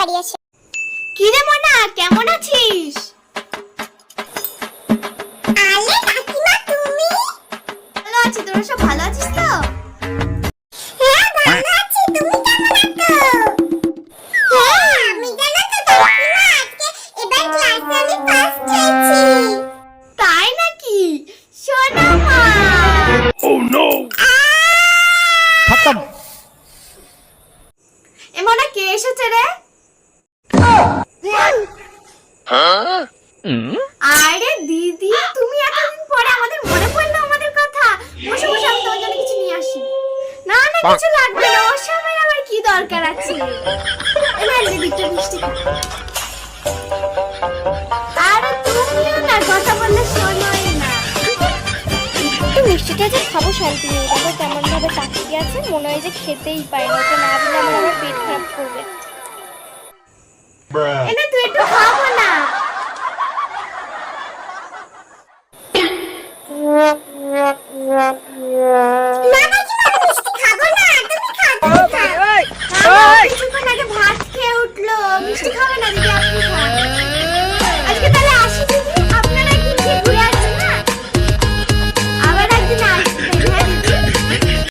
বাড়ি আসে। কি রে মনা, কেমন আছিস? আলে কাকিমা তুমি? ভালো আছি, তোরা সব ভালো আছিস তো? হ্যাঁ ভালো আছি, তুমি কেমন আছো? হ্যাঁ আমি জানো তো কাকিমা, আজকে এবার ক্লাসে আমি ফার্স্ট হয়েছি। তাই নাকি? সোনা মা। Oh no! खत्म। এ মনা, কে এসেছে রে? আরে দিদি, তুমি এতদিন পরে আমাদের মনে পড়লো আমাদের কথা। বসে বসে আমি তোমার জন্য কিছু নিয়ে আসি। না না, কিছু লাগবে না, ওর সময় আমার কি দরকার আছে। এনে দিদি একটু মিষ্টি খা। আরে তুমিও না কথা বললে শোনোই না। একটু মিষ্টিটা যে খাবো শান্তি নেই, দেখো কেমন ভাবে তাকিয়ে আছে, মনে হয় যে খেতেই পায় না, ওকে না দিলে আমার পেট খারাপ করবে। এনে তুই একটু খাবো না। কিছুক্ষণ আগে ভাত খেয়ে উঠলো, মিষ্টি খাবে না দিদি?